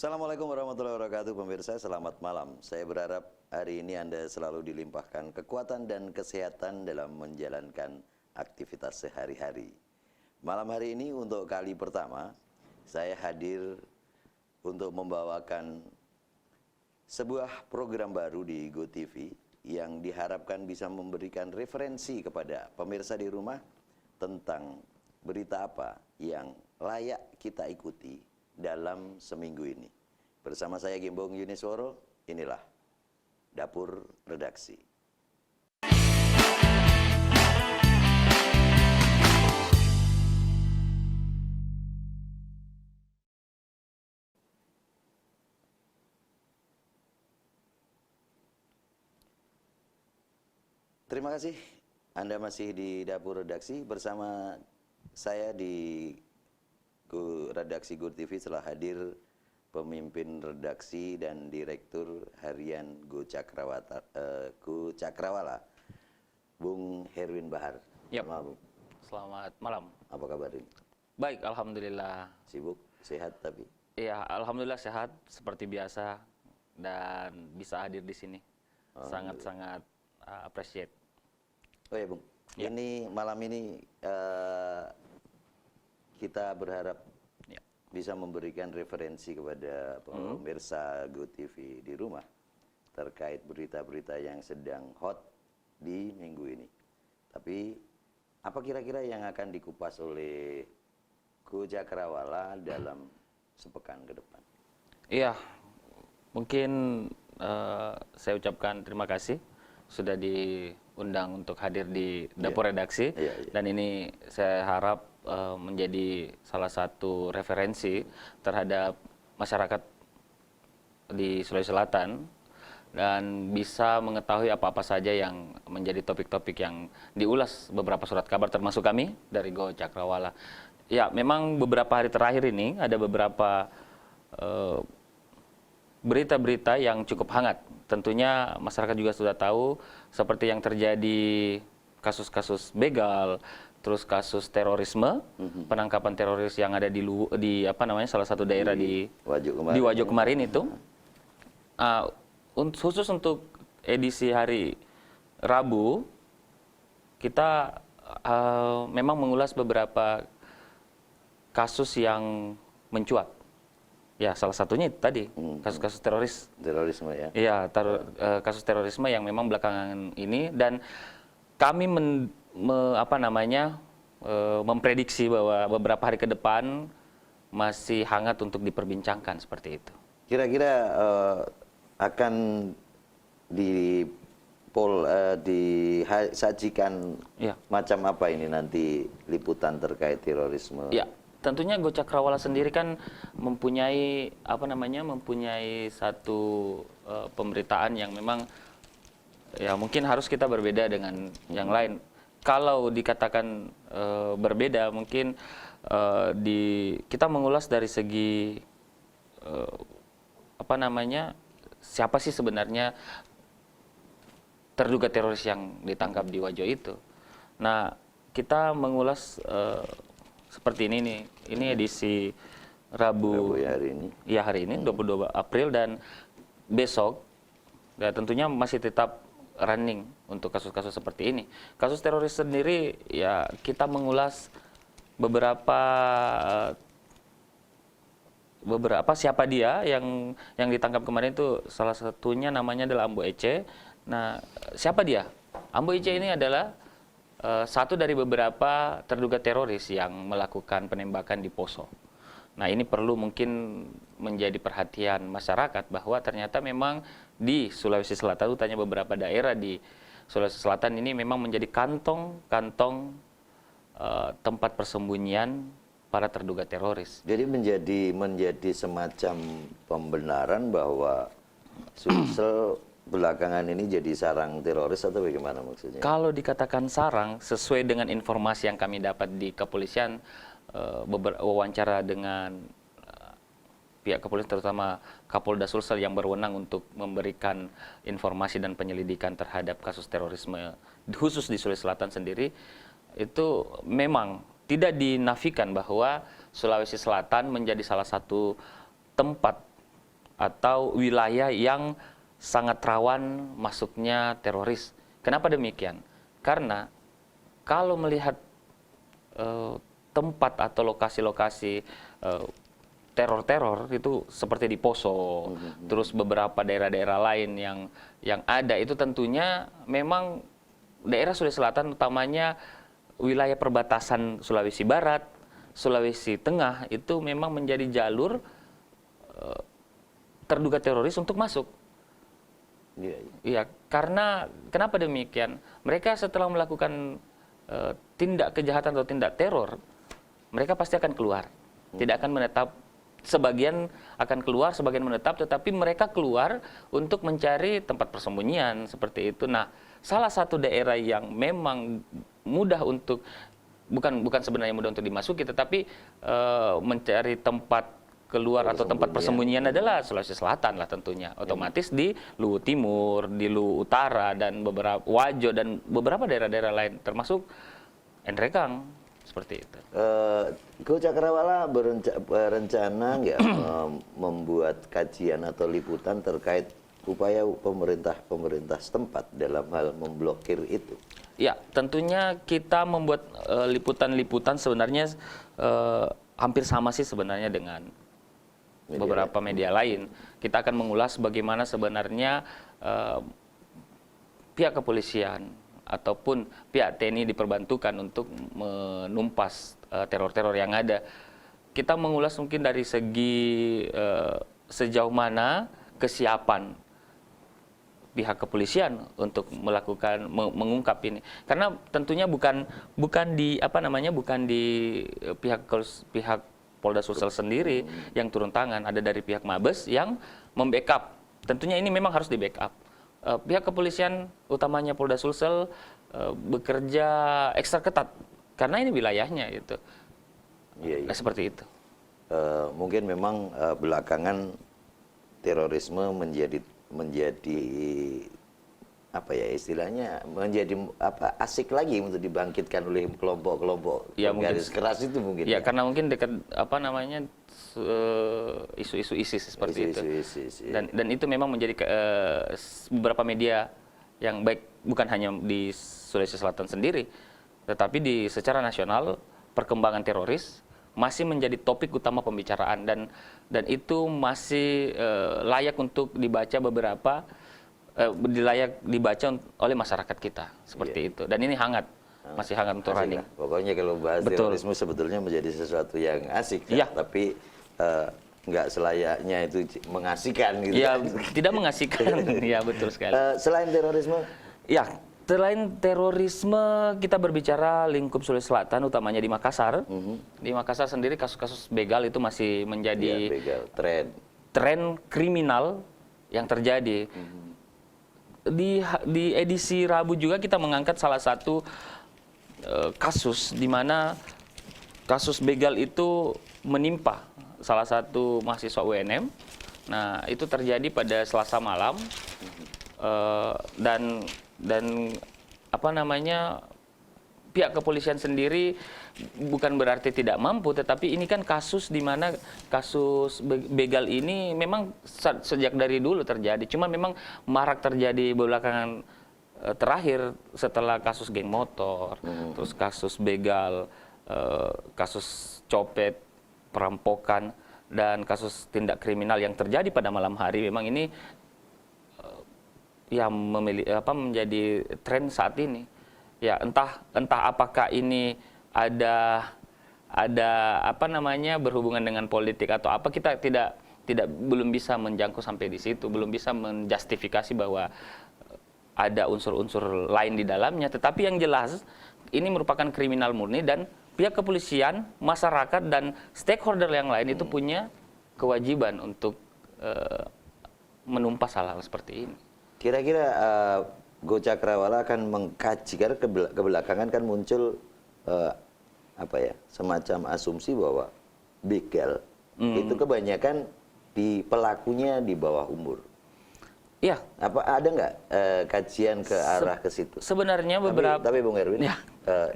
Assalamualaikum warahmatullahi wabarakatuh, pemirsa. Selamat malam. Saya berharap hari ini Anda selalu dilimpahkan kekuatan dan kesehatan dalam menjalankan aktivitas sehari-hari. Malam hari ini untuk kali pertama, saya hadir untuk membawakan sebuah program baru di GoTV yang diharapkan bisa memberikan referensi kepada pemirsa di rumah tentang berita apa yang layak kita ikuti dalam seminggu ini. Bersama saya Gembong Yunisworo, inilah Dapur Redaksi. Terima kasih Anda masih di Dapur Redaksi bersama saya di Redaksi GoTV. Telah hadir pemimpin redaksi dan direktur harian Go Cakrawala, Bung Herwin Bahar. Yep. Selamat malam. Apa kabar ini? Baik, alhamdulillah. Sibuk, sehat tapi? Iya, alhamdulillah sehat seperti biasa dan bisa hadir di sini. Sangat-sangat appreciate. Oh ya Bung, Ya. ini malam ini kita berharap bisa memberikan referensi kepada pemirsa GoTV di rumah terkait berita-berita yang sedang hot di minggu ini. Tapi apa kira-kira yang akan dikupas oleh Go Cakrawala dalam sepekan ke depan? Iya, mungkin saya ucapkan terima kasih sudah diundang untuk hadir di Dapur Redaksi. Dan ini saya harap menjadi salah satu referensi terhadap masyarakat di Sulawesi Selatan dan bisa mengetahui apa-apa saja yang menjadi topik-topik yang diulas beberapa surat kabar termasuk kami dari Go Cakrawala. Ya, memang beberapa hari terakhir ini ada beberapa berita-berita yang cukup hangat. Tentunya masyarakat juga sudah tahu seperti yang terjadi kasus-kasus begal, terus kasus terorisme, penangkapan teroris yang ada di salah satu daerah di Wajo kemarin itu. Khusus untuk edisi hari Rabu, kita memang mengulas beberapa kasus yang mencuat. Ya, salah satunya itu tadi, kasus-kasus terorisme ya. Iya, kasus terorisme yang memang belakangan ini, dan kami memprediksi bahwa beberapa hari ke depan masih hangat untuk diperbincangkan seperti itu. Kira-kira akan disajikan macam apa ini nanti liputan terkait terorisme? Ya, tentunya Go Cakrawala sendiri kan mempunyai satu pemberitaan yang memang ya mungkin harus kita berbeda dengan yang lain. Kalau dikatakan berbeda, mungkin kita mengulas dari segi siapa sih sebenarnya terduga teroris yang ditangkap di Wajo itu. Nah, kita mengulas seperti ini nih. Ini edisi Rabu ya, hari ini. Ya, hari ini 22 April, dan besok ya tentunya masih tetap running untuk kasus-kasus seperti ini. Kasus teroris sendiri ya kita mengulas beberapa siapa dia yang ditangkap kemarin itu. Salah satunya namanya adalah Ambo Ece. Nah, siapa dia? Ambo Ece ini adalah satu dari beberapa terduga teroris yang melakukan penembakan di Poso. Nah, ini perlu mungkin menjadi perhatian masyarakat bahwa ternyata memang di Sulawesi Selatan, utamanya beberapa daerah di Sulawesi Selatan ini memang menjadi kantong tempat persembunyian para terduga teroris. Jadi menjadi semacam pembenaran bahwa Sulsel belakangan ini jadi sarang teroris atau bagaimana maksudnya? Kalau dikatakan sarang, sesuai dengan informasi yang kami dapat di kepolisian, wawancara dengan pihak kepolisian terutama Kapolda Sulsel yang berwenang untuk memberikan informasi dan penyelidikan terhadap kasus terorisme khusus di Sulawesi Selatan sendiri, itu memang tidak dinafikan bahwa Sulawesi Selatan menjadi salah satu tempat atau wilayah yang sangat rawan masuknya teroris. Kenapa demikian? Karena kalau melihat tempat atau lokasi-lokasi teror-teror itu seperti di Poso, terus beberapa daerah-daerah lain yang ada, itu tentunya memang daerah Sulawesi Selatan, utamanya wilayah perbatasan Sulawesi Barat, Sulawesi Tengah, itu memang menjadi jalur terduga teroris untuk masuk. Iya, karena kenapa demikian? Mereka setelah melakukan tindak kejahatan atau tindak teror, mereka pasti akan keluar, tidak akan menetap. Sebagian akan keluar, sebagian menetap, tetapi mereka keluar untuk mencari tempat persembunyian seperti itu. Nah, salah satu daerah yang memang mudah untuk bukan sebenarnya mudah untuk dimasuki, tetapi mencari tempat keluar atau tempat persembunyian adalah Sulawesi Selatan lah tentunya. Otomatis di Luwu Timur, di Luwu Utara, dan beberapa Wajo dan beberapa daerah-daerah lain termasuk Endrekang. Seperti itu. Go Cakrawala berencana nggak membuat kajian atau liputan terkait upaya pemerintah setempat dalam hal memblokir itu? Ya, tentunya kita membuat liputan-liputan sebenarnya hampir sama sih sebenarnya dengan beberapa media lain. Kita akan mengulas bagaimana sebenarnya pihak kepolisian ataupun pihak TNI diperbantukan untuk menumpas teror-teror yang ada. Kita mengulas mungkin dari segi sejauh mana kesiapan pihak kepolisian untuk melakukan mengungkap ini. Karena tentunya bukan di pihak Polda Sulsel sendiri yang turun tangan, ada dari pihak Mabes yang membackup. Tentunya ini memang harus di-backup. Pihak kepolisian utamanya Polda Sulsel bekerja ekstra ketat karena ini wilayahnya gitu. Iya. Seperti itu. Mungkin memang belakangan terorisme menjadi apa ya istilahnya, menjadi asik lagi untuk dibangkitkan oleh kelompok-kelompok garis keras itu mungkin. Ya, karena mungkin dekat isu-isu ISIS seperti itu. Dan itu memang menjadi beberapa media yang baik, bukan hanya di Sulawesi Selatan sendiri, tetapi secara nasional perkembangan teroris masih menjadi topik utama pembicaraan, dan itu masih layak untuk dibaca oleh masyarakat kita seperti itu. Dan ini masih hangat untuk running. Pokoknya kalau bahas terorisme sebetulnya menjadi sesuatu yang asik, tapi nggak selayaknya itu mengasihkan gitu. Ya, tidak mengasihkan. Ya, betul sekali. Selain terorisme? Ya, selain terorisme kita berbicara lingkup Sulawesi Selatan, utamanya di Makassar. Di Makassar sendiri kasus-kasus begal itu masih menjadi tren kriminal yang terjadi. Di edisi Rabu juga kita mengangkat salah satu kasus di mana kasus begal itu menimpa salah satu mahasiswa UNM. Nah, itu terjadi pada Selasa malam, dan pihak kepolisian sendiri bukan berarti tidak mampu, tetapi ini kan kasus di mana kasus begal ini memang sejak dari dulu terjadi, cuma memang marak terjadi belakangan terakhir setelah kasus geng motor, terus kasus begal, kasus copet, perampokan, dan kasus tindak kriminal yang terjadi pada malam hari. Memang ini yang menjadi tren saat ini. Ya, entah apakah ini ada berhubungan dengan politik atau apa, kita belum bisa menjangkau sampai di situ, belum bisa menjustifikasi bahwa ada unsur-unsur lain di dalamnya. Tetapi yang jelas ini merupakan kriminal murni, dan pihak kepolisian, masyarakat, dan stakeholder yang lain itu punya kewajiban untuk menumpas hal-hal seperti ini. Kira-kira Go Cakrawala akan mengkaji, karena kebelakangan kan muncul semacam asumsi bahwa begal itu kebanyakan pelakunya di bawah umur. Iya. Ada nggak kajian ke arah ke situ? Sebenarnya beberapa. Tapi Bung Erwin,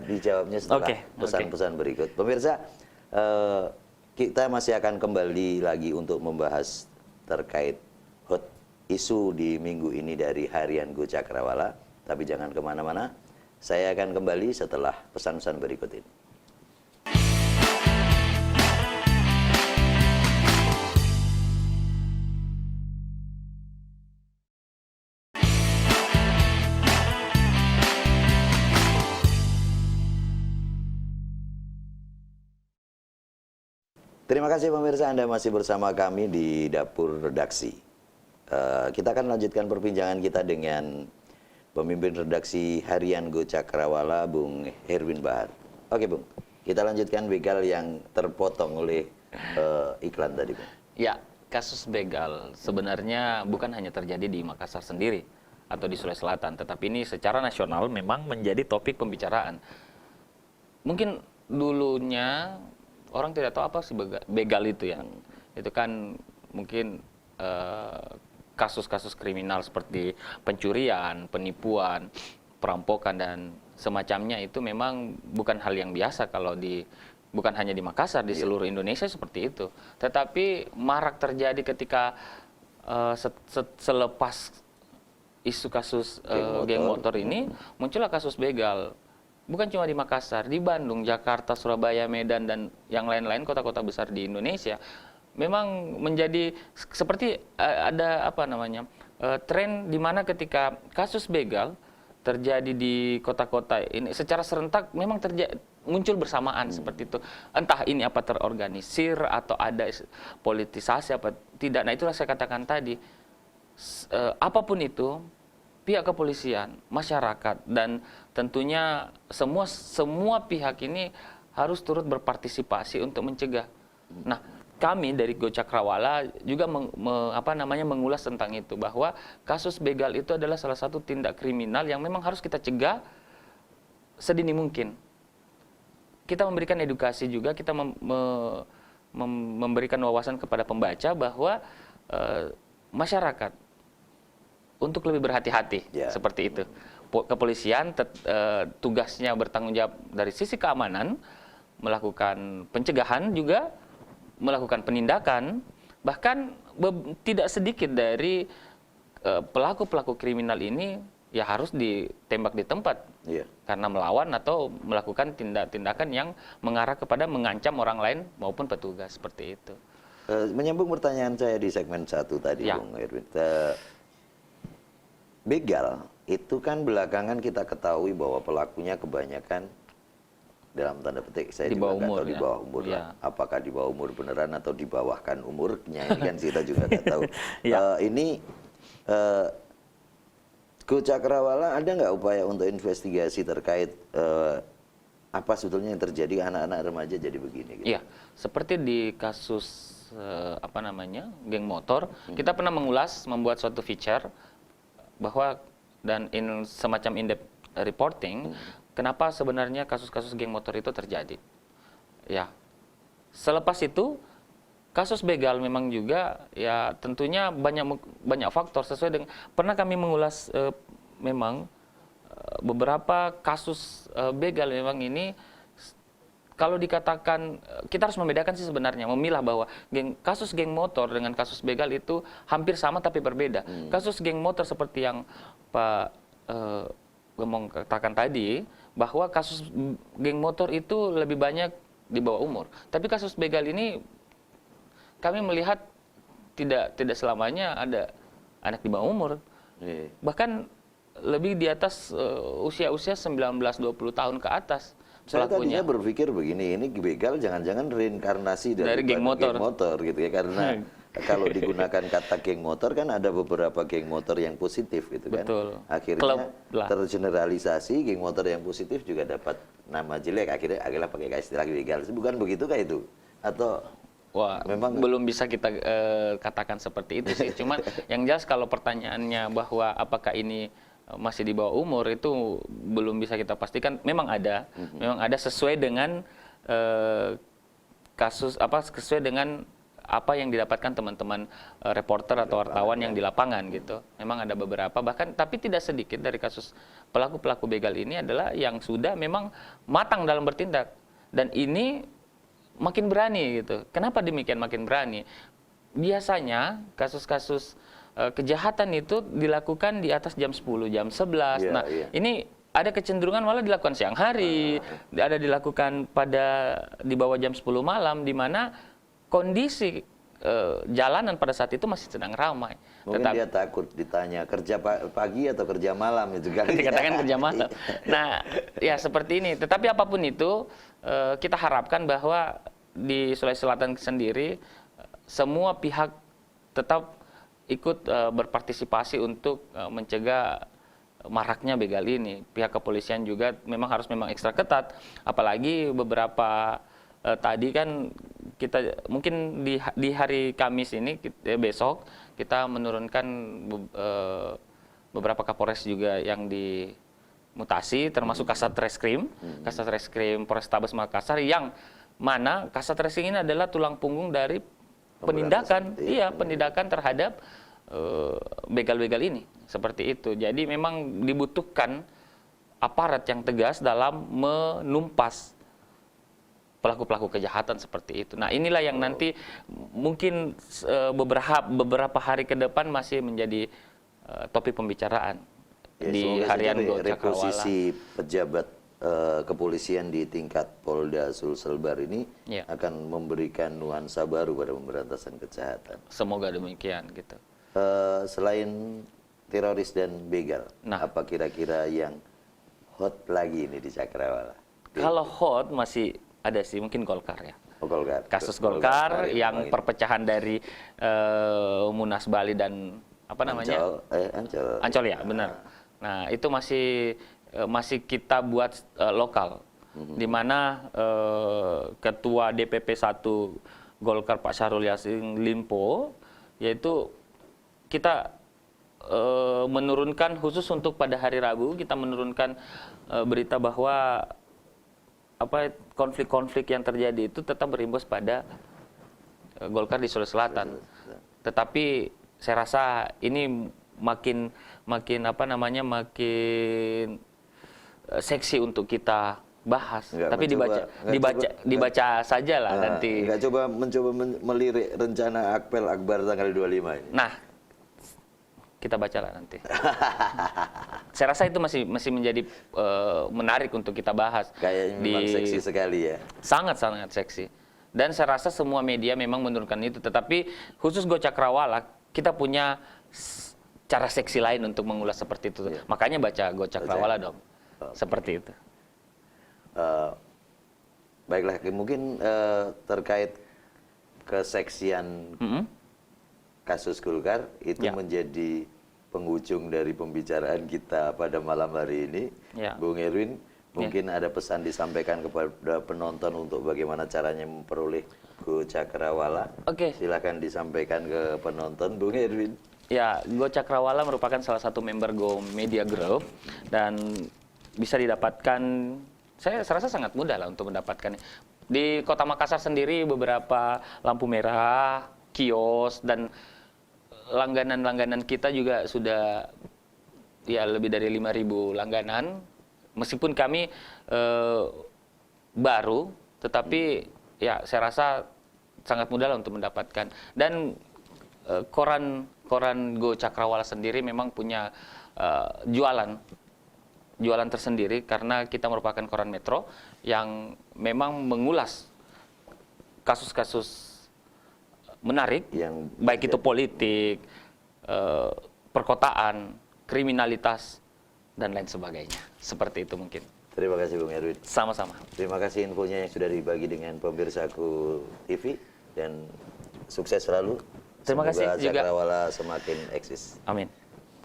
dijawabnya setelah pesan-pesan berikut. Pemirsa, kita masih akan kembali lagi untuk membahas terkait hot isu di minggu ini dari Harian Go Cakrawala. Tapi jangan kemana-mana, saya akan kembali setelah pesan-pesan berikut ini. Terima kasih pemirsa, Anda masih bersama kami di Dapur Redaksi. Kita akan lanjutkan perbincangan kita dengan pemimpin redaksi Harian Go Cakrawala, Bung Herwin Bahar. Oke Bung, kita lanjutkan begal yang terpotong oleh iklan tadi Bung. Ya, kasus begal sebenarnya bukan hanya terjadi di Makassar sendiri atau di Sulawesi Selatan, tetapi ini secara nasional memang menjadi topik pembicaraan. Mungkin dulunya orang tidak tahu apa sih begal itu ya. Itu kan mungkin kasus-kasus kriminal seperti pencurian, penipuan, perampokan dan semacamnya itu memang bukan hal yang biasa kalau bukan hanya di Makassar, di seluruh Indonesia seperti itu. Tetapi marak terjadi ketika selepas isu kasus geng motor ini muncullah kasus begal. Bukan cuma di Makassar, di Bandung, Jakarta, Surabaya, Medan, dan yang lain-lain kota-kota besar di Indonesia. Memang menjadi seperti ada tren di mana ketika kasus begal terjadi di kota-kota ini secara serentak memang muncul bersamaan seperti itu. Entah ini apa terorganisir atau ada politisasi apa tidak. Nah itulah saya katakan tadi, apapun itu, pihak kepolisian, masyarakat, dan tentunya semua pihak ini harus turut berpartisipasi untuk mencegah. Nah, kami dari Go Cakrawala juga mengulas tentang itu, bahwa kasus begal itu adalah salah satu tindak kriminal yang memang harus kita cegah sedini mungkin. Kita memberikan edukasi juga, kita memberikan wawasan kepada pembaca bahwa masyarakat untuk lebih berhati-hati, seperti itu. Kepolisian tugasnya bertanggung jawab dari sisi keamanan, melakukan pencegahan juga, melakukan penindakan, bahkan tidak sedikit dari pelaku-pelaku kriminal ini ya harus ditembak di tempat karena melawan atau melakukan tindakan yang mengarah kepada mengancam orang lain maupun petugas, seperti itu. Menyambung pertanyaan saya di segmen 1 tadi, Bung Herwin. Begal itu kan belakangan kita ketahui bahwa pelakunya kebanyakan dalam tanda petik saya di bawah umur, di bawah umur lah. Apakah di bawah umur beneran atau di bawahkan umurnya, ini kan kita juga nggak tahu. Ini Go Cakrawala ada nggak upaya untuk investigasi terkait apa sebetulnya yang terjadi anak-anak remaja jadi begini? Gitu? Iya, seperti di kasus geng motor, kita pernah membuat suatu feature bahwa semacam in-depth reporting, kenapa sebenarnya kasus-kasus geng motor itu terjadi. Ya, selepas itu kasus begal memang juga ya tentunya banyak faktor sesuai dengan pernah kami mengulas beberapa kasus begal memang ini. Kalau dikatakan, kita harus membedakan sih sebenarnya, memilah bahwa kasus geng motor dengan kasus begal itu hampir sama tapi berbeda. Kasus geng motor seperti yang Pak Gemong katakan tadi, bahwa kasus geng motor itu lebih banyak di bawah umur. Tapi kasus begal ini kami melihat tidak selamanya ada anak di bawah umur. Bahkan lebih di atas usia-usia 19-20 tahun ke atas. Saya tadinya berpikir begini, ini begal jangan-jangan reinkarnasi dari geng motor gitu ya, karena kalau digunakan kata geng motor kan ada beberapa geng motor yang positif gitu kan. Betul. Akhirnya tergeneralisasi geng motor yang positif juga dapat nama jelek, akhirnya pakai istilah begal. Bukan begitu kah itu? Atau memang belum bisa kita katakan seperti itu sih. Cuman yang jelas kalau pertanyaannya bahwa apakah ini masih di bawah umur, itu belum bisa kita pastikan. Memang ada sesuai dengan sesuai dengan apa yang didapatkan teman-teman reporter atau wartawan yang di lapangan gitu. Memang ada beberapa, bahkan tapi tidak sedikit dari kasus pelaku-pelaku begal ini adalah yang sudah memang matang dalam bertindak, dan ini makin berani gitu. Kenapa demikian makin berani? biasanya kasus-kasus kejahatan itu dilakukan di atas jam 10, jam 11. Iya, Nah, iya. ini ada kecenderungan malah dilakukan siang hari, ada dilakukan di bawah jam 10 malam, di mana kondisi jalanan pada saat itu masih sedang ramai. Mungkin dia takut ditanya kerja pagi atau kerja malam itu kali. Dikatakan kerja malam. Nah, ya seperti ini. Tetapi apapun itu, kita harapkan bahwa di Sulawesi Selatan sendiri, semua pihak tetap ikut berpartisipasi untuk mencegah maraknya begal ini. Pihak kepolisian juga memang ekstra ketat. Apalagi beberapa tadi kan kita mungkin di hari Kamis ini besok kita menurunkan beberapa Kapolres juga yang dimutasi, termasuk Kasat Reskrim Polrestabes Makassar, yang mana Kasat Reskrim ini adalah tulang punggung dari penindakan terhadap begal-begal ini, seperti itu. Jadi memang dibutuhkan aparat yang tegas dalam menumpas pelaku-pelaku kejahatan seperti itu. Nah, inilah yang nanti mungkin beberapa hari ke depan masih menjadi topik pembicaraan di harian Go Cakrawala. Reposisi pejabat kepolisian di tingkat Polda Sulselbar ini akan memberikan nuansa baru pada pemberantasan kejahatan. Semoga demikian gitu. Selain teroris dan begal, apa kira-kira yang hot lagi ini di Cakrawala? Kalau hot masih ada sih, mungkin Golkar ya. Golkar. Kasus Golkar yang perpecahan dari Munas Bali dan apa namanya? Ancol ya, benar. Nah, itu masih kita buat lokal. Di mana Ketua DPP 1 Golkar Pak Syahrul Yassin Limpo, yaitu kita menurunkan khusus untuk pada hari Rabu, kita menurunkan berita bahwa konflik-konflik yang terjadi itu tetap berimbas pada Golkar di Sulawesi Selatan. Tetapi saya rasa ini makin seksi untuk kita bahas. Tapi dibaca saja lah nanti. Nggak mencoba melirik rencana Akpel Akbar tanggal 25 ini. Nah, kita bacalah nanti. Saya rasa itu masih menjadi menarik untuk kita bahas. Kayaknya memang seksi sekali ya. Sangat-sangat seksi. Dan saya rasa semua media memang menurunkan itu. Tetapi khusus Go Cakrawala, kita punya cara seksi lain untuk mengulas seperti itu. Makanya baca Go Cakrawala dong. Seperti itu. Baiklah, mungkin terkait keseksian kasus Golkar itu menjadi penghujung dari pembicaraan kita pada malam hari ini. Bung Erwin, mungkin ada pesan disampaikan kepada penonton untuk bagaimana caranya memperoleh Go Cakrawala. Silakan disampaikan ke penonton, Bung Erwin. Ya, Go Cakrawala merupakan salah satu member Go Media Group dan bisa didapatkan, saya rasa sangat mudah lah untuk mendapatkannya. Di Kota Makassar sendiri beberapa lampu merah, kios, dan langganan-langganan kita juga sudah ya lebih dari 5.000 langganan. Meskipun kami baru, tetapi ya saya rasa sangat mudah lah untuk mendapatkan. Dan koran Go Cakrawala sendiri memang punya jualan tersendiri, karena kita merupakan koran metro yang memang mengulas kasus-kasus menarik, yang baik itu politik, perkotaan, kriminalitas, dan lain sebagainya. Seperti itu mungkin. Terima kasih Bung Erwin. Sama-sama. Terima kasih infonya yang sudah dibagi dengan pemirsaku TV, dan sukses selalu. Terima kasih juga. Cakrawala semakin eksis. Amin.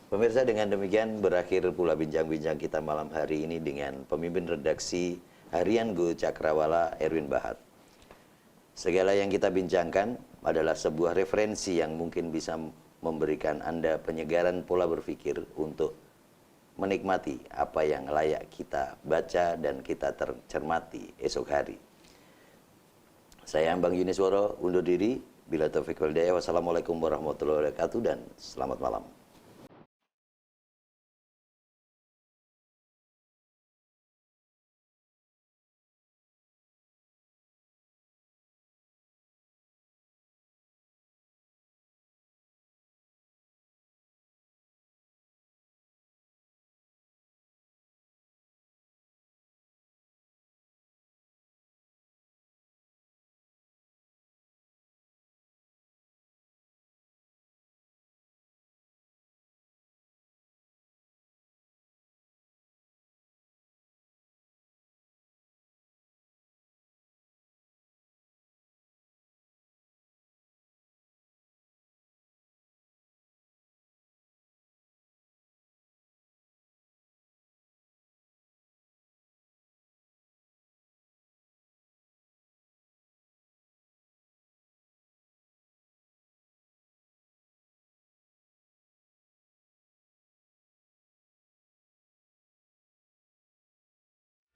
Pemirsa, dengan demikian berakhir pula bincang-bincang kita malam hari ini dengan pemimpin redaksi harian Go Cakrawala, Erwin Bahat. Segala yang kita bincangkan adalah sebuah referensi yang mungkin bisa memberikan Anda penyegaran pola berpikir untuk menikmati apa yang layak kita baca dan kita cermati esok hari. Saya Bang Yunisworo undur diri. Bila taufiq wal hidayah. Wassalamualaikum warahmatullahi wabarakatuh dan selamat malam.